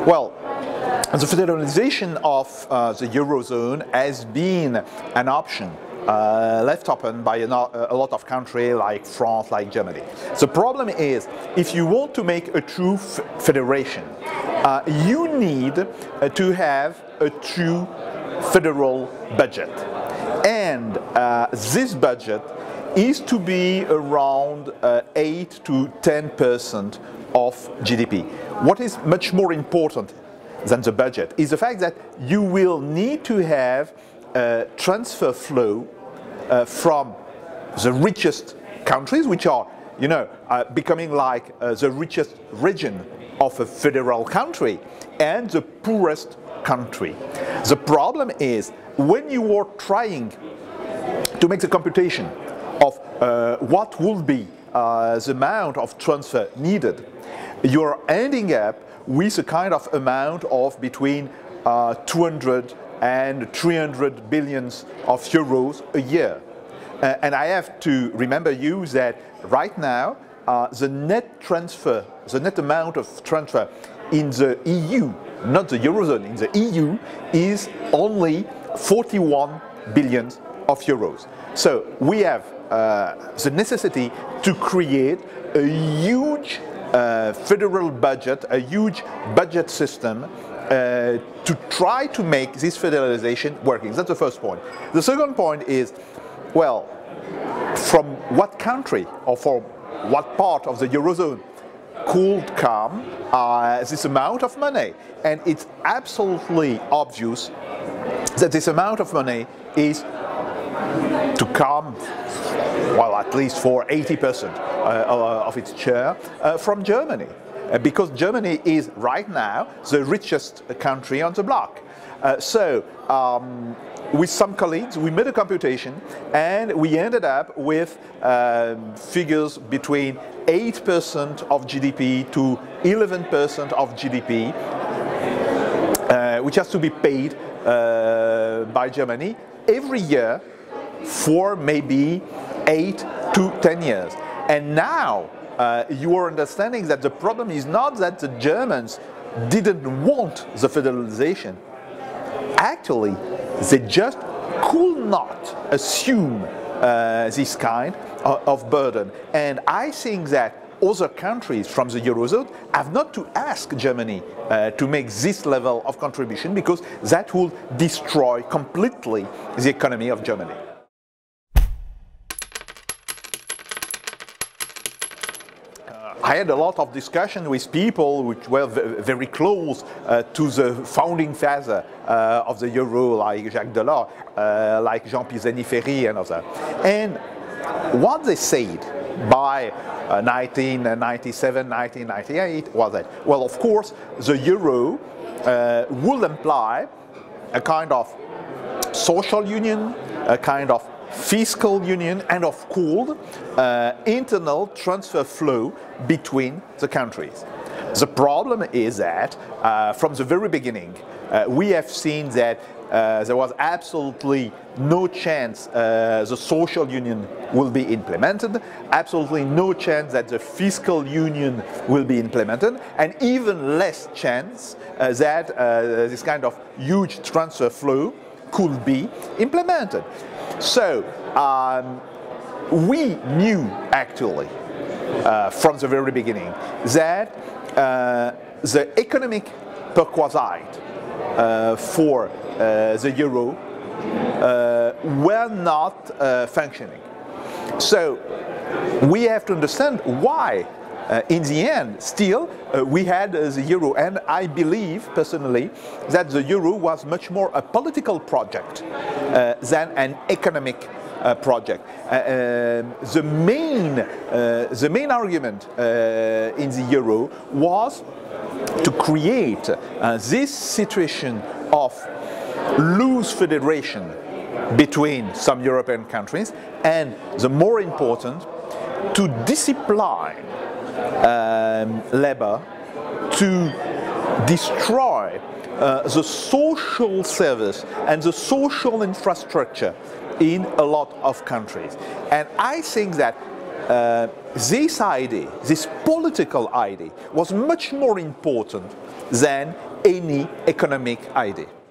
Well, the federalization of the Eurozone has been an option left open by a lot of countries like France, like Germany. The problem is, if you want to make a true federation, you need to have a true federal budget. And this budget is to be around 8 to 10% of GDP. What is much more important than the budget is the fact that you will need to have a transfer flow from the richest countries, which are, becoming like the richest region of a federal country, and the poorest country. The problem is, when you are trying to make the computation of what will be the amount of transfer needed, you're ending up with a kind of amount of between 200 and 300 billions of euros a year. And I have to remember you that right now the net amount of transfer in the EU, not the Eurozone, in the EU is only 41 billion of euros. So we have the necessity to create a huge federal budget, a huge budget system to try to make this federalization working. That's the first point. The second point is, well, from what country or from what part of the Eurozone could come this amount of money? And it's absolutely obvious that this amount of money is to come, well, at least for 80% of its share from Germany, because Germany is right now the richest country on the block. With some colleagues, we made a computation and we ended up with figures between 8% of GDP to 11% of GDP, which has to be paid by Germany every year for maybe 8 to 10 years. And now you are understanding that the problem is not that the Germans didn't want the federalization. Actually, they just could not assume this kind of burden. And I think that other countries from the Eurozone have not to ask Germany to make this level of contribution, because that will destroy completely the economy of Germany. I had a lot of discussion with people which were very close to the founding father of the euro, like Jacques Delors, like Jean-Pierre Ferry and others. And what they said by 1997, 1998 was that, well, of course, the euro would imply a kind of social union, a kind of fiscal union, and of course internal transfer flow between the countries. The problem is that from the very beginning we have seen that there was absolutely no chance the social union will be implemented, absolutely no chance that the fiscal union will be implemented, and even less chance that this kind of huge transfer flow could be implemented. So we knew actually from the very beginning that the economic prerequisites for the euro were not functioning. So we have to understand why in the end still we had the euro, and I believe personally that the euro was much more a political project than an economic project. The main argument in the euro was to create this situation of loose federation between some European countries, and the more important, to discipline labor, to destroy the social service and the social infrastructure in a lot of countries. And I think that this idea, this political idea, was much more important than any economic idea.